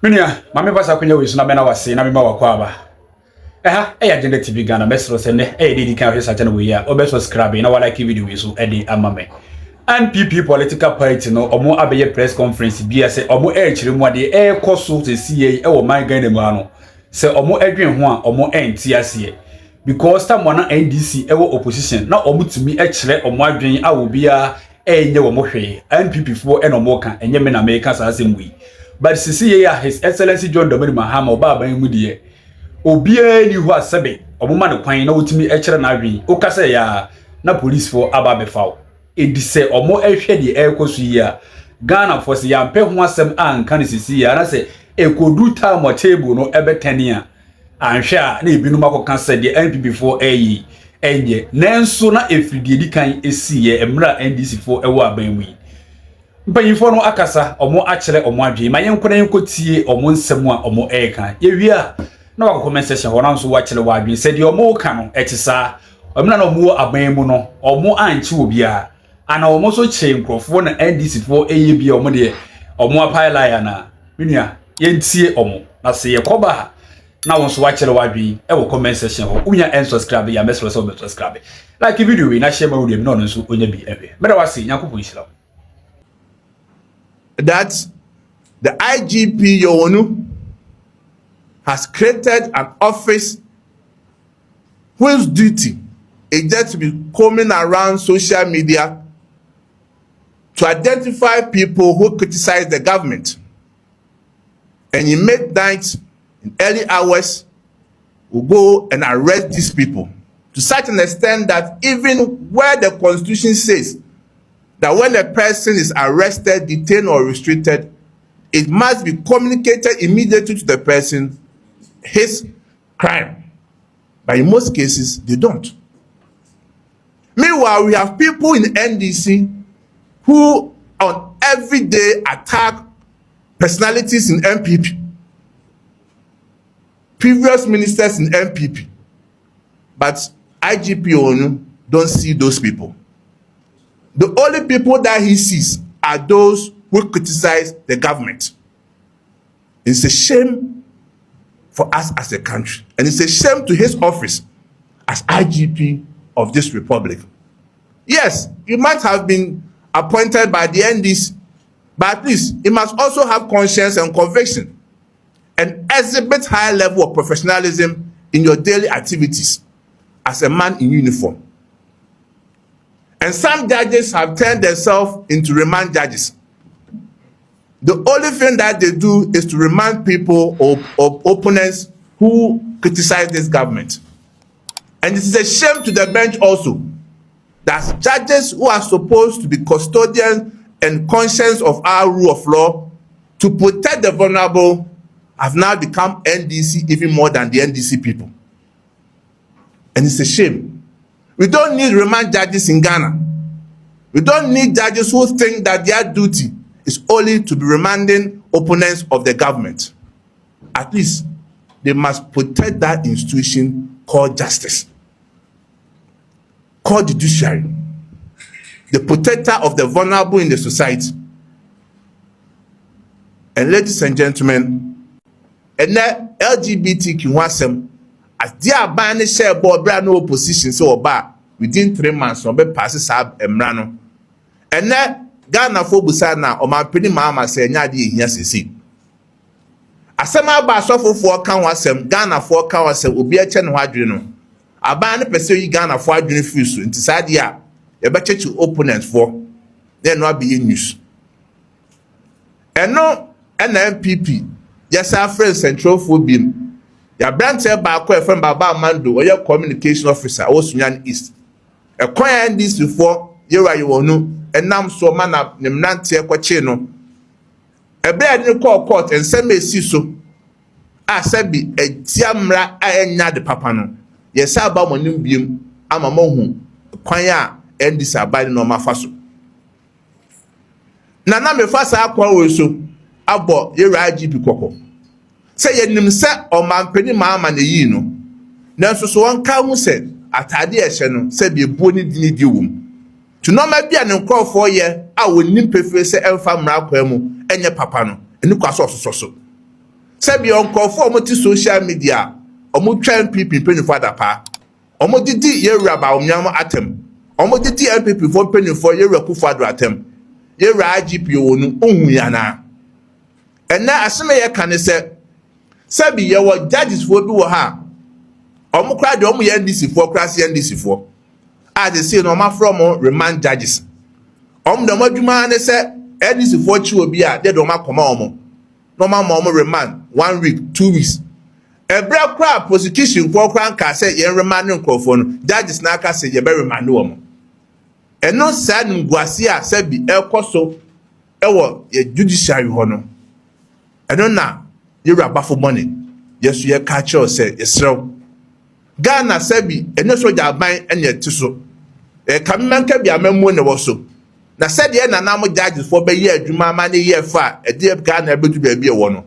Minia, mame pasa kunya wisu na mena wase na mema wakwaba. Agenda TV Ghana mesro sene didi kan hwesa channel we ya obe subscribe na wala ki video wisu amame. NPP political party no omo abeye press conference bia se omo chire mu ade koso se sie wo man Ghana mu ano. Se omo adwen ho a omo enti ase because tam wana NDC wo opposition na omo tumi chire omo adwen a obia enye wo mo hwe NPP fo omo kan enye me na me ka sa asem wi. But see ya His Excellency John Dominic Mahama Obaba mu die obia ni hu asebe omuma ne kwan na wotimi ekere na adwen o kasa ya na police for aba befaw edi se omo ehwe de ekosu ya Ghana for se ya mpe ho asem anka ne sisi ya na se ekodu ta mo table no ebetania anhwe a na ebinum akoka se de NPP for enye nenso na efridie di kan esi ye emra NDC for ewo aban wi mpanyifo no akasa omo akere omo adwen ma yenkona yenkotie omo nsem a omo eka yewia na wa comment section hona nso wa kire wa adwen se de omo ka no etisa omna na omo aban mu no omo anchi obia ana omo so che nkrofo na NDC fo bia omo de omo apaila ya na menua yentie omo na se yekoba na won so wa kire wa adwen wo comment section ho unya subscribe ya mesro so be subscribe like video we na share ma video no nso onya bi ewe meda wase nyakopo islam that the IGP Yowonu has created an office whose duty is just to be coming around social media to identify people who criticize the government. And in midnight, in early hours, will go and arrest these people to such an extent that even where the Constitution says that when a person is arrested, detained, or restricted, it must be communicated immediately to the person his crime. But in most cases, they don't. Meanwhile, we have people in NDC who on every day attack personalities in MPP, previous ministers in MPP, but IGP Onu don't see those people. The only people that he sees are those who criticize the government. It's a shame for us as a country, and it's a shame to his office as IGP of this republic. Yes, he might have been appointed by the NDC, but at least he must also have conscience and conviction and exhibit high level of professionalism in your daily activities as a man in uniform. And some judges have turned themselves into remand judges. The only thing that they do is to remind people of opponents who criticize this government. And it is a shame to the bench also that judges who are supposed to be custodians and conscience of our rule of law to protect the vulnerable have now become NDC even more than the NDC people. And it's a shame. We don't need remand judges in Ghana. We don't need judges who think that their duty is only to be remanding opponents of the government. At least they must protect that institution called justice, called judiciary, the protector of the vulnerable in the society. And ladies and gentlemen, and that LGBTQ wasem as their ban share board brand no opposition so ba within 3 months on be passes ab emrano. And that Ghana for busana o ma peni mama say nya de ehia sesi. Asema ba sofo for kan wasem Ghana for kan wasem obi a che no adwene no. Aba ne pese yi Ghana for adwene free so nti sade a ye be chechi opponents for then no be news. And no NPP yes our friend central phobia ya branch ba ko friend Baba Amando oye communication officer o Sunyan East. E kwan this before yewa yewonu enam so ma na nemnante ekwache no ebe ade call court ensem esi so asabi etiamra anya de papa no yesa ba monim biem ama mahu kwan a ndisa abade no mafa so na me fa sa akwa we so abo yewa IGP kokko se yenim se o mampeni ma na yi no nanso so won ka hu se atade ehye no se bi ebuo ni di wom to no ma bia ne nkrofo ye a wonim pefre se emfa mra kwa mu enye papa no eni kwaso so Sebi onkofo omoti social media, omotwa MPP penifo adapa. Omodidi yewura ba omnyam atem. Omodidi MPP fo penifo yewura kufado atem. Yewura IGP wonu ohun yana. Ena aseme ye kan se sebi yewo judges fo bi wo ha. Omo kra de omo ye NDC fo kra se NDC fo. As they say no ma from remand judges. Omo de modwuma ne se NDC fo chi obi a de do ma koma omo. No ma mo remand 1 week, 2 weeks. Ebra kra prosecution fo kra nka se ye remand nkrofo no judges na aka se ye be remand omo. Eno sa nguase a sebi ekoso ewo ye judiciary ho no. Eno na ye rabafo money. Yesu ye catch us say Israel. Ghana sebi eno soja ban enye tiso. Kamenka bia memu ne wo so. Na said ye na mo judges for be ye adwuma ma ne ye fa e de Ghana ebedu bia bia wo no.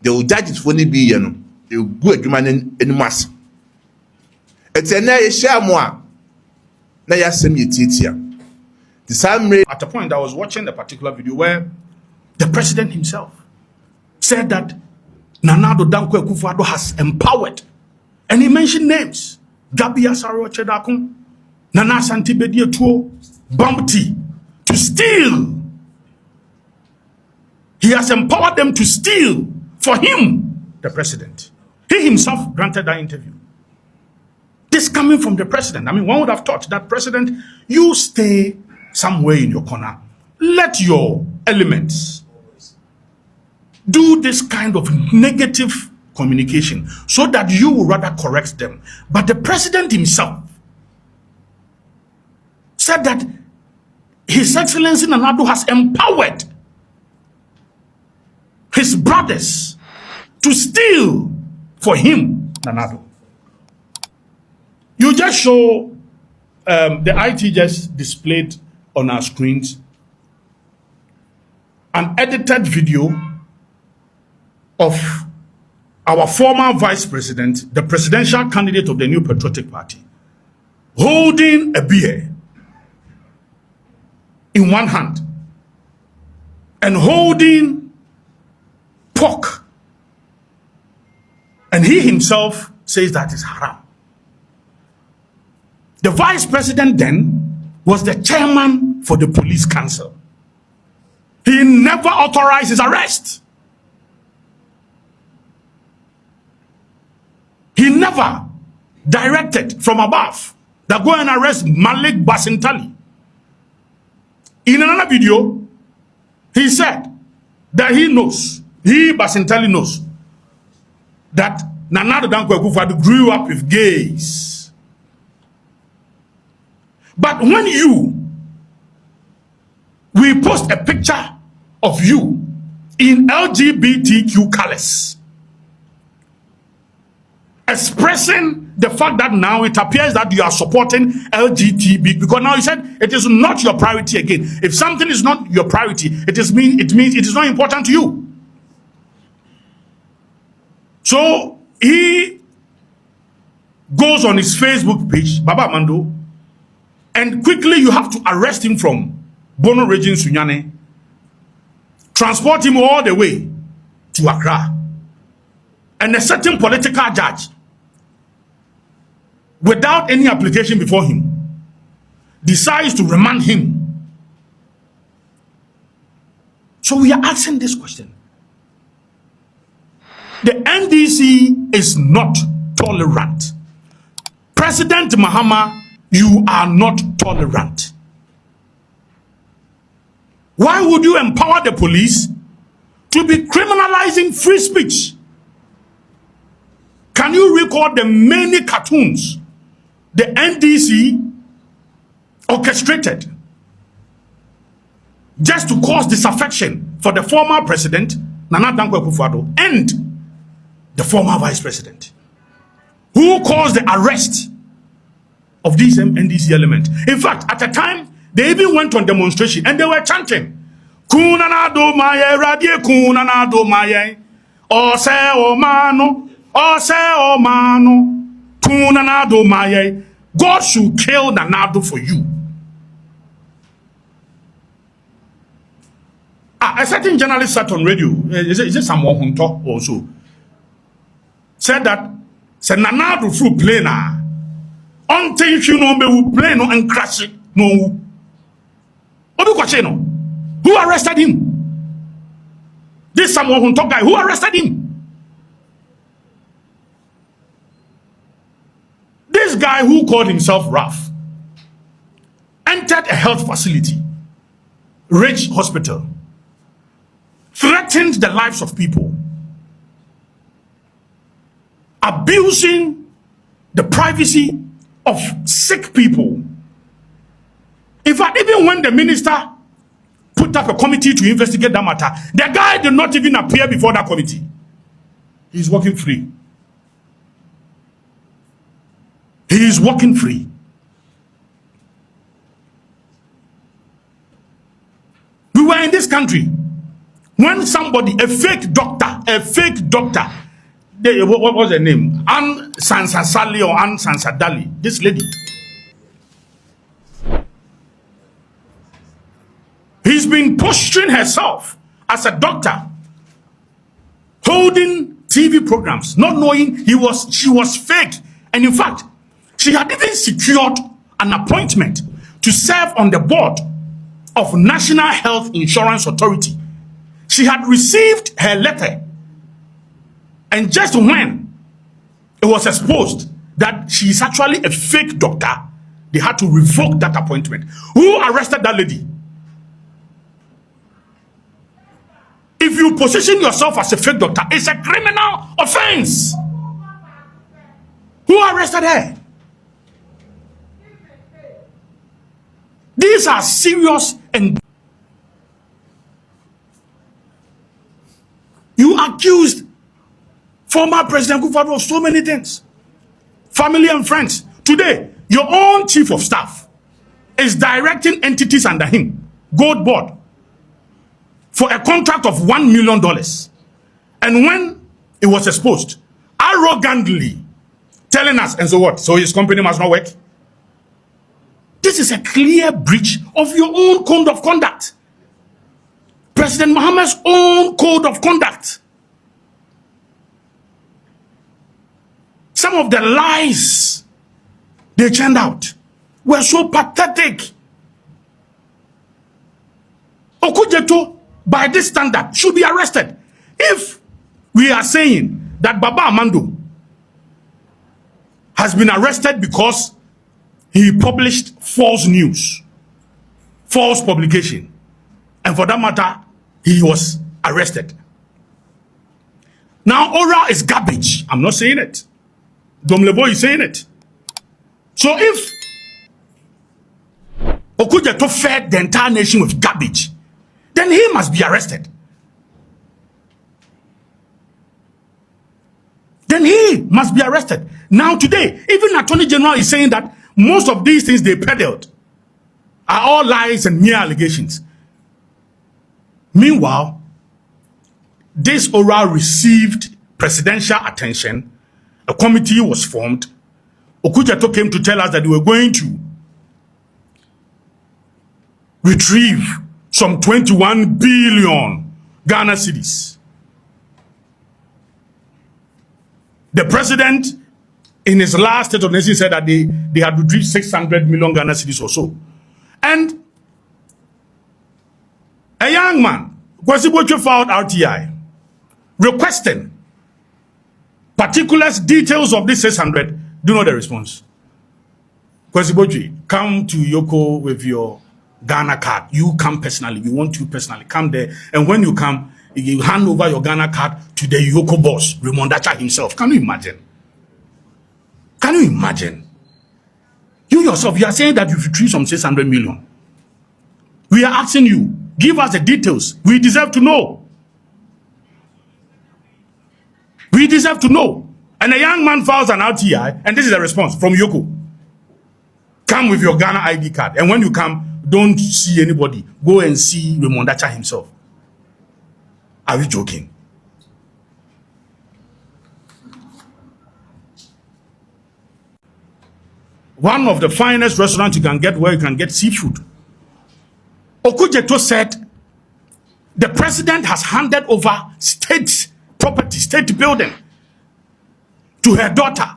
The judges for ni bi ye no. E gu adwuma ne animas. Etena ye share mo a na ya sem ye titia. The same At a point I was watching a particular video where the president himself said that Nanado Dankwa Akufo-Addo has empowered, and he mentioned names: Gabi Asaro Chedakun, Nana Santi Bedietuo, Bumpty, to steal. He has empowered them to steal for him, the president. He himself granted that interview. This coming from the president. I mean, one would have thought that, president, you stay somewhere in your corner. Let your elements do this kind of negative communication so that you will rather correct them. But the president himself said that His Excellency Nanado has empowered his brothers to steal for him, Nanado. You just show the IT just displayed on our screens an edited video of our former vice president, the presidential candidate of the New Patriotic Party, holding a beer in one hand and holding pork. And he himself says that is haram. The vice president then was the chairman for the police council. He never authorized his arrest. He never directed from above that go and arrest Malik Basintali. In another video, he said that Basintali knows that Nanado Dankwa Akufo-Addo grew up with gays. But when we post a picture of you in LGBTQ colors, expressing the fact that now it appears that you are supporting LGBT, because now you said it is not your priority again. If something is not your priority, it means it is not important to you. So he goes on his Facebook page, Baba Amando, and quickly you have to arrest him from Bono region Sunyane, transport him all the way to Accra, and a certain political judge, without any application before him, decides to remand him. So we are asking this question. The NDC is not tolerant. President Mahama, you are not tolerant. Why would you empower the police to be criminalizing free speech? Can you recall the many cartoons the NDC orchestrated just to cause disaffection for the former president, Nana Dankwa Akufo-Addo, and the former vice president, who caused the arrest of these NDC elements? In fact, at a time, they even went on demonstration and they were chanting, Kunanado Maye, Radie Kunanado Maye, Ose Omano, Ose Omano, Kunanado Maye. God should kill Nanado for you. A certain journalist sat on radio, is it someone who talk also? said that se nana do through plane until you know me will plane no and crash it no. Who arrested him? This someone who talk guy. Who arrested him? This guy who called himself Raf entered a health facility, rich hospital, threatened the lives of people, abusing the privacy of sick people. In fact, even when the minister put up a committee to investigate that matter, the guy did not even appear before that committee. He's walking free. He is walking free. We were in this country when somebody, a fake doctor, what was her name? Ann Sansasali or Ann Sansadali, this lady. He's been posturing herself as a doctor, holding TV programs, not knowing she was fake. And in fact, she had even secured an appointment to serve on the board of National Health Insurance Authority. She had received her letter, and just when it was exposed that she is actually a fake doctor, they had to revoke that appointment. Who arrested that lady? If you position yourself as a fake doctor, it's a criminal offense. Who arrested her? These are serious, and you accused former President Kufuor of so many things. Family and friends. Today, your own chief of staff is directing entities under him, Gold Board, for a contract of $1 million. And when it was exposed, arrogantly telling us, and so what? So his company must not work? This is a clear breach of your own code of conduct. President Mohammed's own code of conduct. Some of the lies they churned out were so pathetic. Okujeto, by this standard, should be arrested. If we are saying that Baba Amando has been arrested because he published false news, false publication, and for that matter, he was arrested. Now, Ora is garbage. I'm not saying it. Domlebo is saying it. So if Okujeto fed the entire nation with garbage, then he must be arrested. Then he must be arrested. Now today, even Attorney General is saying that most of these things they peddled are all lies and mere allegations. Meanwhile, this oral received presidential attention. A committee was formed. Okujeto came to tell us that they were going to retrieve some 21 billion Ghana cedis. The president, in his last State of the Nation, said that they had retrieved 600 million Ghana cedis or so. And a young man, Kwesi Botwe, filed RTI requesting particulars, details of this 600. Do you know the response? Kwesi Botwe, come to Yoko with your Ghana card. You come personally. We want you personally. Come there. And when you come, you hand over your Ghana card to the Yoko boss, Raymond Dacha himself. Can you imagine? Can you imagine? You yourself, you are saying that you've retrieved some 600 million. We are asking you, give us the details. We deserve to know. We deserve to know. And a young man files an RTI, and this is a response from Yoko. Come with your Ghana ID card. And when you come, don't see anybody. Go and see Raymond Dacha himself. Are we joking? One of the finest restaurants you can get where you can get seafood. Okujeto said the president has handed over state property, state building, to her daughter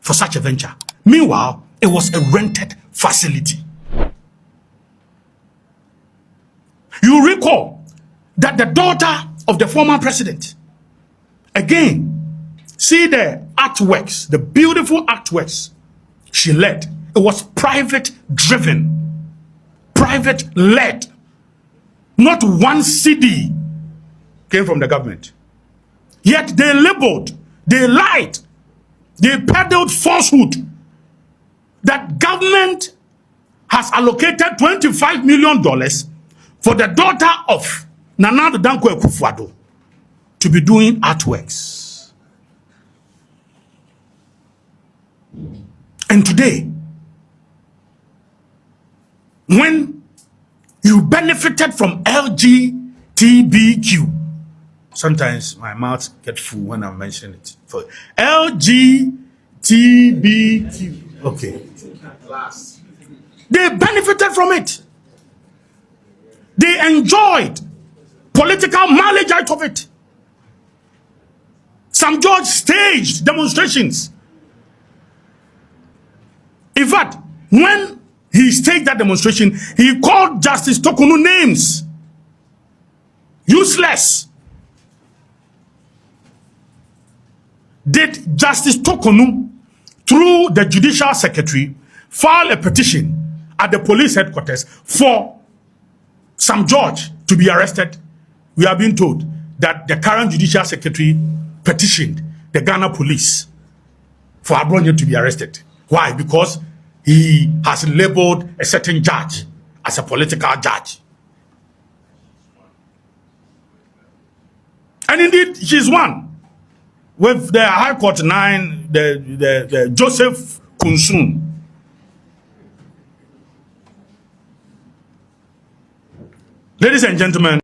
for such a venture. Meanwhile, it was a rented facility. You recall that the daughter of the former president, again, see the artworks, the beautiful artworks she led. It was private driven, private led. Not one CD came from the government. Yet they labeled, they lied, they peddled falsehood that government has allocated $25 million for the daughter of Nana Dankwa Akufo-Addo to be doing artworks. And today, when you benefited from LGBTQ, sometimes my mouth gets full when I mention it. For LGBTQ, okay. They benefited from it. They enjoyed political mileage out of it. Some George staged demonstrations. In fact, when he staged that demonstration, he called Justice Tokunu names. Useless. Did Justice Tokunu, through the Judicial Secretary, file a petition at the police headquarters for Sam George to be arrested? We are being told that the current Judicial Secretary petitioned the Ghana police for Abronye to be arrested. Why? Because he has labeled a certain judge as a political judge. And indeed, she's one. With the High Court 9, the Joseph Kunsun. Ladies and gentlemen,